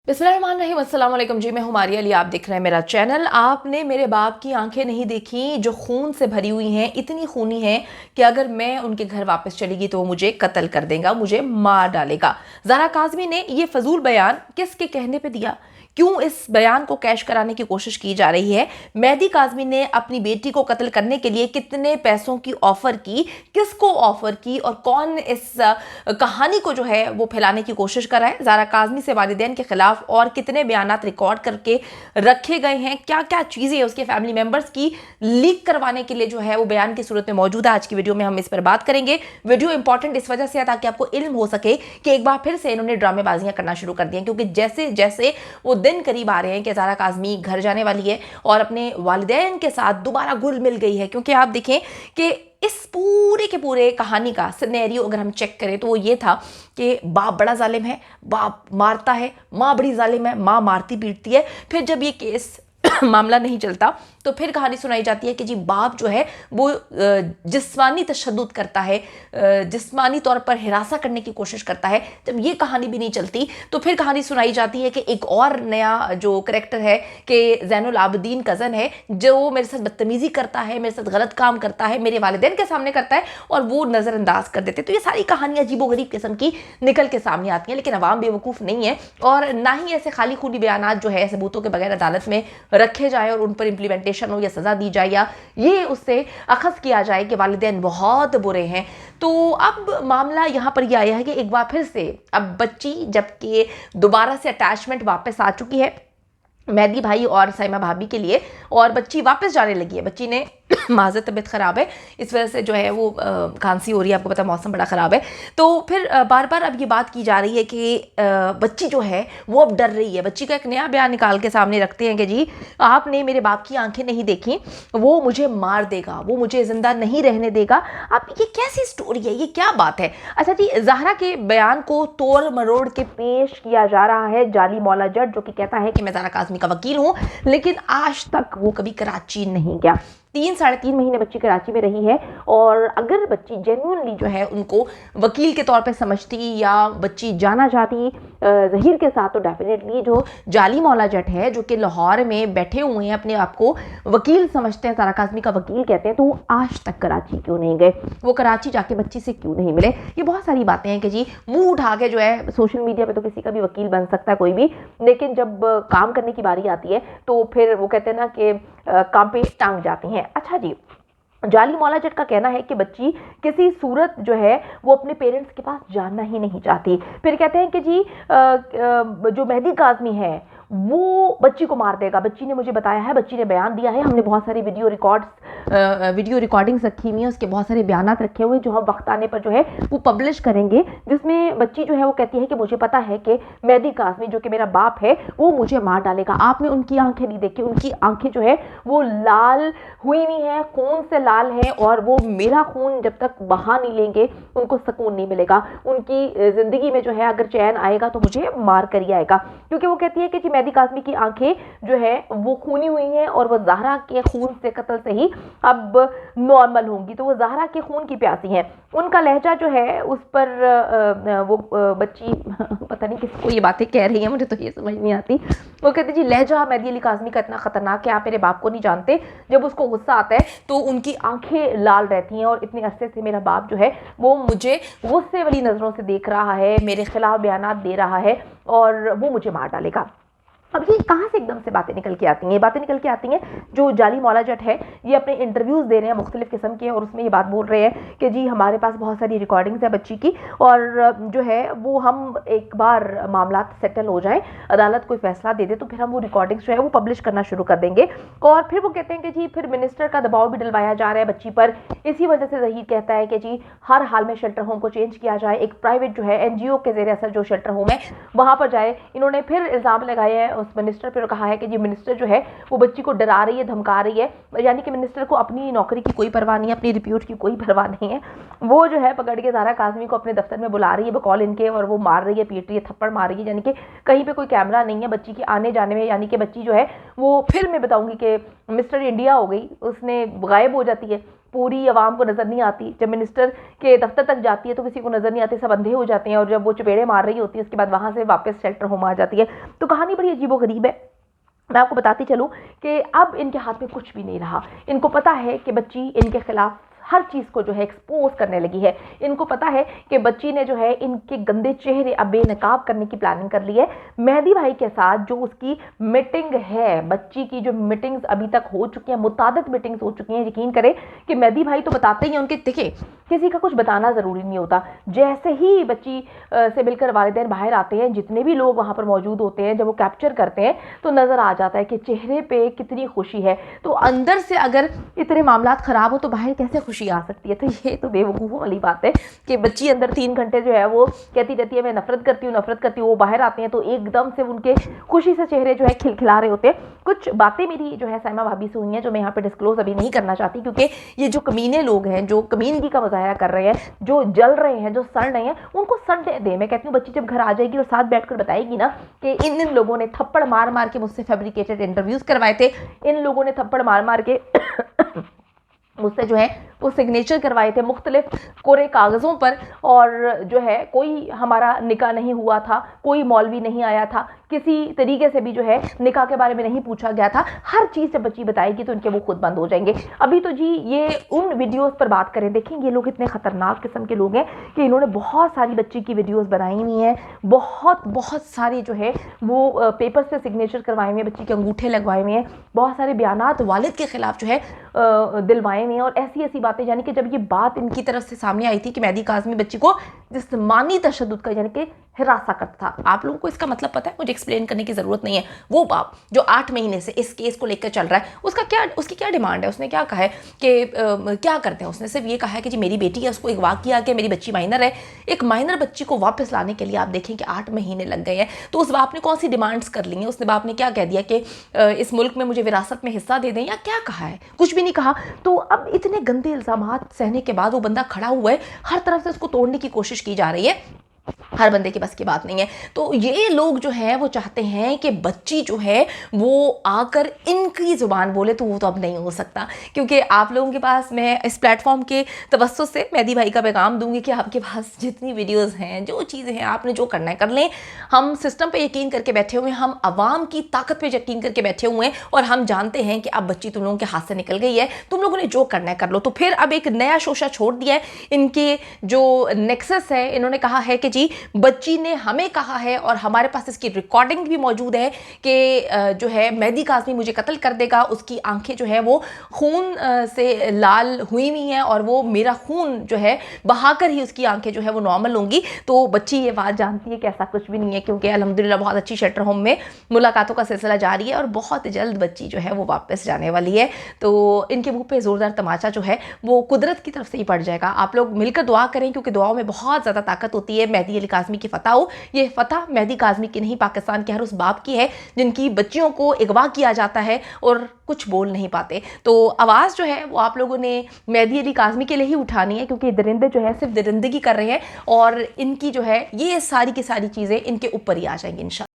बिस्मिल्लाहिर्रहमानिर्रहीम, अस्सलाम वालेकुम जी। मैं हूँ मारिया अली, आप देख रहे हैं मेरा चैनल। आपने मेरे बाप की आंखें नहीं देखी जो खून से भरी हुई हैं, इतनी खूनी हैं कि अगर मैं उनके घर वापस चली गई तो वो मुझे कत्ल कर देगा, मुझे मार डालेगा। ज़ारा काज़मी ने ये फजूल बयान किसके कहने पे दिया? क्यों इस बयान को कैश कराने की कोशिश की जा रही है? मेहदी काज़मी ने अपनी बेटी को कत्ल करने के लिए कितने पैसों की ऑफ़र की, किसको ऑफ़र की और कौन इस कहानी को जो है वो फैलाने की कोशिश कर रहा है? ज़ारा काज़मी से वालिदैन के खिलाफ और कितने बयानात रिकॉर्ड करके रखे गए हैं, क्या क्या चीज़ें उसके फैमिली मेंबर्स की लीक करवाने के लिए जो है वो बयान की सूरत में मौजूद है। आज की वीडियो में हम इस पर बात करेंगे। वीडियो इंपॉर्टेंट इस वजह से है ताकि आपको इल्म हो सके कि एक बार फिर से इन्होंने ड्रामेबाजियां करना शुरू कर दी हैं, क्योंकि जैसे जैसे वो दिन करीब आ रहे हैं कि ज़ारा काज़मी घर जाने वाली है और अपने वालिदैन के साथ दोबारा घुल मिल गई है। क्योंकि आप देखें कि इस पूरे के पूरे कहानी का सिनेरियो अगर हम चेक करें तो वो ये था कि बाप बड़ा जालिम है, बाप मारता है, माँ बड़ी जालिम है, माँ मारती पीटती है। फिर जब ये केस मामला नहीं चलता तो फिर कहानी सुनाई जाती है कि जी बाप जो है वो जिस्मानी तशद्दुद करता है, जिस्मानी तौर पर हिरासा करने की कोशिश करता है। जब ये कहानी भी नहीं चलती तो फिर कहानी सुनाई जाती है कि एक और नया जो करैक्टर है कि ज़ैनुल आबिदीन कज़न है जो मेरे साथ बदतमीज़ी करता है, मेरे साथ गलत काम करता है, मेरे वालिदैन के सामने करता है और वो नज़रअंदाज कर देते। तो ये सारी कहानियाँ अजीबोगरीब किस्म की निकल के सामने आती हैं, लेकिन अवाम बेवकूफ़ नहीं है और ना ही ऐसे खाली खूली बयानात जो है सबूतों के बगैर अदालत में रखे जाए और उन पर इम्प्लीमेंटेशन हो या सज़ा दी जाए या ये उससे अखज़ किया जाए कि वालिदैन बहुत बुरे हैं। तो अब मामला यहाँ पर यह आया है कि एक बार फिर से अब बच्ची जबकि दोबारा से अटैचमेंट वापस आ चुकी है मेहदी भाई और साइमा भाभी के लिए और बच्ची वापस जाने लगी है। बच्ची ने माज़र तबीयत ख़राब है, इस वजह से जो है वो खांसी हो रही है, आपको पता मौसम बड़ा ख़राब है। तो फिर बार बार अब ये बात की जा रही है कि बच्ची जो है वो अब डर रही है। बच्ची का एक नया बयान निकाल के सामने रखते हैं कि जी आपने मेरे बाप की आंखें नहीं देखी, वो मुझे मार देगा, वो मुझे ज़िंदा नहीं रहने देगा। अब ये कैसी स्टोरी है, ये क्या बात है? अच्छा जी, ज़हरा के बयान को तोड़ मरोड़ के पेश किया जा रहा है जाली मौला जट, जो कि कहता है कि मैं ज़ारा काज़मी का वकील हूँ, लेकिन आज तक वो कभी कराची नहीं गया। 3-3.5 महीने बच्ची कराची में रही है और अगर बच्ची जेन्युइनली जो है उनको वकील के तौर पे समझती या बच्ची जाना चाहती ज़हीर के साथ, तो डेफिनेटली जो जाली मौला जट है जो कि लाहौर में बैठे हुए हैं, अपने आप को वकील समझते हैं, ज़ारा काज़मी का वकील कहते हैं, तो वो आज तक कराची क्यों नहीं गए? वो कराची जाके बच्ची से क्यों नहीं मिले? ये बहुत सारी बातें हैं कि जी मुँह उठा के जो है सोशल मीडिया पर तो किसी का भी वकील बन सकता है कोई भी, लेकिन जब काम करने की बारी आती है तो फिर वो कहते हैं ना कि काम पे टांग जाती हैं। अच्छा जी, जाली मौला जट का कहना है कि बच्ची किसी सूरत जो है वो अपने पेरेंट्स के पास जाना ही नहीं चाहती। फिर कहते हैं कि जी जो मेहदी काज़मी है वो बच्ची को मार देगा। बच्ची ने मुझे बताया है, बच्ची ने बयान दिया है, हमने बहुत सारी वीडियो रिकॉर्डिंग्स रखी हुई हैं, उसके बहुत सारे बयानात रखे हुए जो हम वक्त आने पर जो है वो पब्लिश करेंगे, जिसमें बच्ची जो है वो कहती है कि मुझे पता है कि मेहदी काज़मी जो कि मेरा बाप है वो मुझे मार डालेगा। आपने उनकी आंखें नहीं देखी, उनकी आंखें जो है वो लाल हुई हुई हैं, खून से लाल है और वो मेरा खून जब तक बहा नहीं लेंगे उनको सुकून नहीं मिलेगा। उनकी ज़िंदगी में जो है अगर चैन आएगा तो मुझे मार कर ही आएगा, क्योंकि वो कहती है कि जी मेहदी काज़मी की आंखें जो है वो खूनी हुई हैं और वो ज़हरा के खून से कत्ल से ही अब नॉर्मल होंगी, तो वो ज़हरा के खून की प्यासी हैं। उनका लहजा जो है उस पर वो बच्ची पता नहीं किसको ये बातें कह रही है, मुझे तो ये समझ नहीं आती। वो कहती जी लहजा मेहदी अली काज़मी का इतना ख़तरनाक है, आप मेरे बाप को नहीं जानते, जब उसको गुस्सा आता है तो उनकी आंखें लाल रहती हैं और इतने अरसे से मेरा बाप जो है वो मुझे गुस्से वाली नज़रों से देख रहा है, मेरे खिलाफ बयानात दे रहा है और वो मुझे मार डालेगा। अब ये कहाँ से एकदम से बातें निकल के आती हैं? ये बातें निकल के आती हैं जो जाली मौला जट है ये अपने इंटरव्यूज़ दे रहे हैं मुख्तलिफ़ किस्म के और उसमें ये बात बोल रहे हैं कि जी हमारे पास बहुत सारी रिकॉर्डिंग्स है बच्ची की और जो है वो हम एक बार मामला सेटल हो जाए, अदालत कोई फैसला दे दे तो फिर हम वो रिकॉर्डिंग्स जो है वो पब्लिश करना शुरू कर देंगे। और फिर वो कहते हैं कि जी फिर मिनिस्टर का दबाव भी डलवाया जा रहा है बच्ची पर, इसी वजह से ज़हीर कहता है कि जी हर हाल में शेल्टर होम को चेंज किया जाए, एक प्राइवेट जो है NGO के ज़ेर असर जो शेल्टर होम है वहाँ पर जाए। इन्होंने फिर इल्ज़ाम लगाया है उस मिनिस्टर पर, कहा है कि जी मिनिस्टर जो है वो बच्ची को डरा रही है, धमका रही है, यानी कि मिनिस्टर को अपनी नौकरी की कोई परवाह नहीं है, अपनी रिप्यूट की कोई परवाह नहीं है। वो जो है पकड़ के ज़ारा काज़मी को अपने दफ्तर में बुला रही है बकौल इनके और वो मार रही है, पीट रही है, थप्पड़ मार रही है, यानी कि कहीं पे कोई कैमरा नहीं है बच्ची के आने जाने में। यानी कि बच्ची जो है वो फिर मैं बताऊंगी कि मिस्टर इंडिया हो गई, उसने गायब हो जाती है पूरी आवाम को नज़र नहीं आती। जब मिनिस्टर के दफ्तर तक जाती है तो किसी को नज़र नहीं आती, सब अंधे हो जाते हैं, और जब वो चपेड़े मार रही होती है उसके बाद वहाँ से वापस शेल्टर होम आ जाती है। तो कहानी बड़ी अजीबोगरीब है। मैं आपको बताती चलूँ कि अब इनके हाथ में कुछ भी नहीं रहा। इनको पता है कि बच्ची इनके खिलाफ हर चीज़ को जो है एक्सपोज करने लगी है। इनको पता है कि बच्ची ने जो है इनके गंदे चेहरे अब बेनकाब करने की प्लानिंग कर ली है। मेहदी भाई के साथ जो उसकी मीटिंग है, बच्ची की जो मीटिंग्स अभी तक हो चुकी हैं, मुतादिद मीटिंग्स हो चुकी हैं, यकीन करें कि मेहदी भाई तो बताते ही हैं उनके, देखिए किसी का कुछ बताना ज़रूरी नहीं होता। जैसे ही बच्ची से मिलकर वालिदैन बाहर आते हैं, जितने भी लोग वहाँ पर मौजूद होते हैं, जब वो कैप्चर करते हैं तो नज़र आ जाता है कि चेहरे पे कितनी खुशी है। तो अंदर से अगर इतने मामला ख़राब हो तो बाहर कैसे खुशी आ सकती है? तो ये तो बेवकूफ़ों वाली बात है कि बच्ची अंदर 3 घंटे जो है वो कहती रहती है मैं नफरत करती हूँ, नफरत करती हूँ। वो बाहर आते हैं तो एकदम से उनके खुशी से चेहरे जो है खिलखिला रहे होते हैं। कुछ बातें मेरी जो है साइमा भाभी से हुई हैं जो मैं यहाँ पे डिस्क्लोज अभी नहीं करना चाहती, क्योंकि ये जो कमीने लोग हैं, जो कमीनगी का मुजाहरा कर रहे हैं, जो जल रहे हैं, जो सड़ रहे हैं, उनको सड़ने दें। मैं कहती हूँ बच्ची जब घर आ जाएगी और साथ बैठकर बताएगी ना कि इन लोगों ने थप्पड़ मार मार के मुझसे फैब्रिकेटेड इंटरव्यूज़ करवाए थे, इन लोगों ने थप्पड़ मार मार के मुझसे जो है वो सिग्नेचर करवाए थे मुख्तलिफ कोरे कागज़ों पर, और जो है कोई हमारा निकाह नहीं हुआ था, कोई मौलवी नहीं आया था, किसी तरीके से भी जो है निकाह के बारे में नहीं पूछा गया था। हर चीज़ जब बच्ची बताएगी तो इनके वो खुद बंद हो जाएंगे। अभी तो जी ये उन वीडियोस पर बात करें, देखें ये लोग इतने ख़तरनाक किस्म के लोग हैं कि इन्होंने बहुत सारी बच्ची की वीडियोस बनाई हुई हैं, बहुत सारी जो है वो पेपर्स पे सिग्नेचर करवाए हुए हैं, बच्ची के अंगूठे लगवाए हुए हैं, बहुत सारे बयानात वालिद के ख़िलाफ़ जो है दिलवाए हुए हैं, और ऐसी ऐसी बातें, यानी कि जब ये बात इनकी तरफ से सामने आई थी कि मेहदी काज़मी बच्ची को जिस्मानी तशद्दुद का यानी कि हिरासा करता था। आप लोगों को इसका मतलब पता है, मुझे एक्सप्लेन करने की ज़रूरत नहीं है। वो बाप जो 8 महीने से इस केस को लेकर चल रहा है, उसकी क्या डिमांड है? उसने क्या कहा है कि क्या करते हैं? उसने सिर्फ ये कहा है कि जी मेरी बेटी है, उसको अगवा किया कि मेरी बच्ची माइनर है। एक माइनर बच्ची को वापस लाने के लिए आप देखें कि 8 महीने लग गए हैं। तो उस बाप ने कौन सी डिमांड्स कर ली हैं? उसने बाप ने क्या कह दिया कि इस मुल्क में मुझे विरासत में हिस्सा दे दें, या क्या कहा है? कुछ भी नहीं कहा। तो अब इतने गंदे इल्ज़ामात सहने के बाद वो बंदा खड़ा हुआ है, हर तरफ से उसको तोड़ने की कोशिश की जा रही है। हर बंदे के बस की बात नहीं है। तो ये लोग जो है वो चाहते हैं कि बच्ची जो है वो आकर इनकी ज़ुबान बोले, तो वो तो अब नहीं हो सकता, क्योंकि आप लोगों के पास मैं इस प्लेटफॉर्म के तवस्सुस से मेहदी भाई का पैगाम दूंगी कि आपके पास जितनी वीडियोस हैं, जो चीज़ें हैं, आपने जो करना है कर लें। हम सिस्टम पे यकीन करके बैठे हुए हैं, हम आवाम की ताकत पे यकीन करके बैठे हुए हैं, और हम जानते हैं कि अब बच्ची तुम लोगों के हाथ से निकल गई है, तुम लोगों ने जो करना है कर लो। तो फिर अब एक नया शोशा छोड़ दिया है इनके जो नेक्सस है। इन्होंने कहा है कि जी बच्ची ने हमें कहा है, और हमारे पास इसकी रिकॉर्डिंग भी मौजूद है कि जो है मेहदी काज़मी मुझे कत्ल कर देगा, उसकी आंखें जो है वो खून से लाल हुई हुई हैं, और वो मेरा खून जो है बहाकर ही उसकी आंखें जो है वो नॉर्मल होंगी। तो बच्ची ये बात जानती है कि ऐसा कुछ भी नहीं है, क्योंकि अल्हम्दुलिल्लाह बहुत अच्छी शेल्टर होम में मुलाकातों का सिलसिला जारी है, और बहुत जल्द बच्ची जो है वो वापस जाने वाली है। तो इनके मुँह पर ज़ोरदार तमाचा जो है वो कुदरत की तरफ से ही पड़ जाएगा। आप लोग मिलकर दुआ करें, क्योंकि दुआओं में बहुत ज़्यादा ताकत होती है। मेहदी अली काज़मी की फतह हो, ये फतह मेहदी काज़मी की नहीं, पाकिस्तान के हर उस बाप की है जिनकी बच्चियों को अगवा किया जाता है और कुछ बोल नहीं पाते। तो आवाज़ जो है वो आप लोगों ने मेहदी अली काज़मी के लिए ही उठानी है, क्योंकि दरिंदे जो है सिर्फ दरिंदगी कर रहे हैं, और इनकी जो है ये सारी की सारी चीज़ें इनके ऊपर ही आ जाएंगी इंशाअल्लाह।